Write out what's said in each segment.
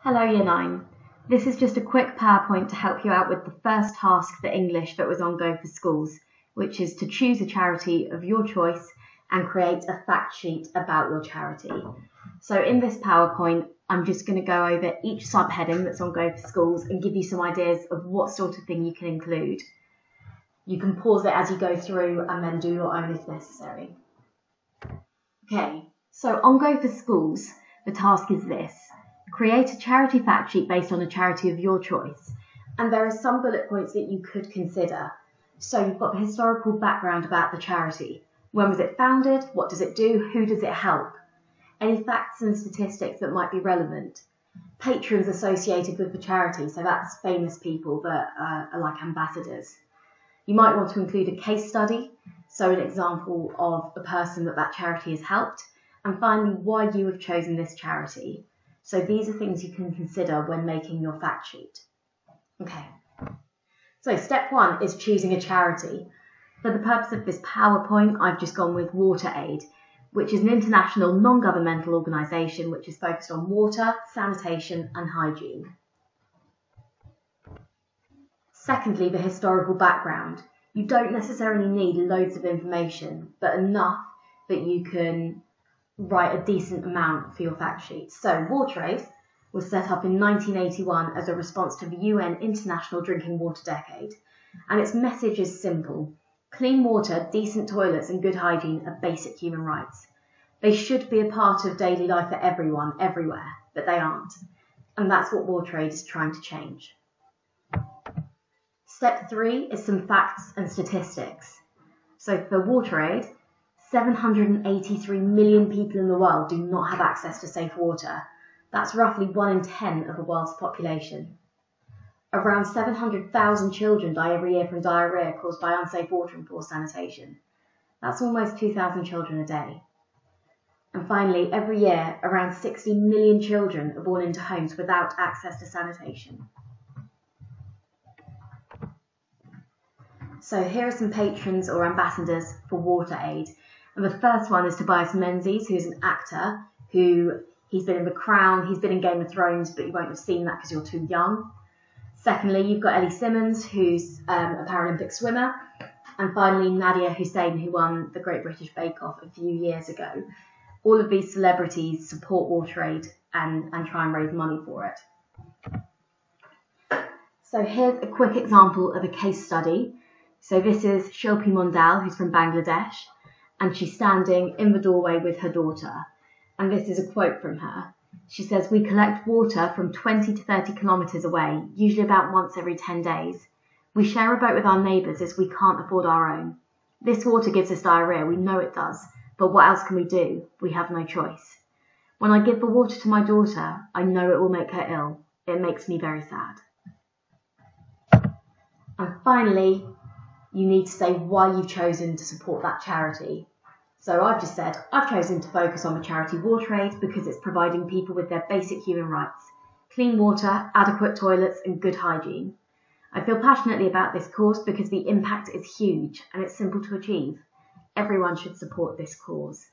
Hello Year 9. This is just a quick PowerPoint to help you out with the first task for English that was on Go for Schools, which is to choose a charity of your choice and create a fact sheet about your charity. So in this PowerPoint, I'm just going to go over each subheading that's on Go for Schools and give you some ideas of what sort of thing you can include. You can pause it as you go through and then do your own if necessary. Okay, so on Go for Schools, the task is this. Create a charity fact sheet based on a charity of your choice. And there are some bullet points that you could consider. So you've got the historical background about the charity. When was it founded? What does it do? Who does it help? Any facts and statistics that might be relevant. Patrons associated with the charity, so that's famous people that are like ambassadors. You might want to include a case study, so an example of a person that charity has helped, and finally why you have chosen this charity. So these are things you can consider when making your fact sheet. Okay, so step 1 is choosing a charity. For the purpose of this PowerPoint, I've just gone with WaterAid, which is an international non-governmental organisation which is focused on water, sanitation and hygiene. Secondly, the historical background. You don't necessarily need loads of information, but enough that you can write a decent amount for your fact sheet. So WaterAid was set up in 1981 as a response to the UN International Drinking Water Decade, and its message is simple. Clean water, decent toilets and good hygiene are basic human rights. They should be a part of daily life for everyone, everywhere, but they aren't. And that's what WaterAid is trying to change. Step 3 is some facts and statistics. So for WaterAid, 783 million people in the world do not have access to safe water. That's roughly 1 in 10 of the world's population. Around 700,000 children die every year from diarrhea caused by unsafe water and poor sanitation. That's almost 2,000 children a day. And finally, every year, around 60 million children are born into homes without access to sanitation. So here are some patrons or ambassadors for WaterAid. And the first one is Tobias Menzies, who's an actor he's been in The Crown, he's been in Game of Thrones, but you won't have seen that because you're too young. Secondly, you've got Ellie Simmonds, who's a Paralympic swimmer. And finally, Nadia Hussain, who won the Great British Bake Off a few years ago. All of these celebrities support WaterAid and try and raise money for it. So here's a quick example of a case study. So this is Shilpi Mondal, who's from Bangladesh, and she's standing in the doorway with her daughter. And this is a quote from her. She says, "We collect water from 20 to 30 kilometres away, usually about once every 10 days. We share a boat with our neighbours as we can't afford our own. This water gives us diarrhoea, we know it does, but what else can we do? We have no choice. When I give the water to my daughter, I know it will make her ill. It makes me very sad." And finally, you need to say why you've chosen to support that charity. So I've just said, I've chosen to focus on the charity WaterAid because it's providing people with their basic human rights, clean water, adequate toilets and good hygiene. I feel passionately about this cause because the impact is huge and it's simple to achieve. Everyone should support this cause.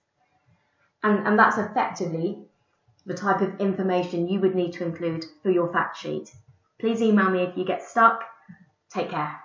And that's effectively the type of information you would need to include for your fact sheet. Please email me if you get stuck. Take care.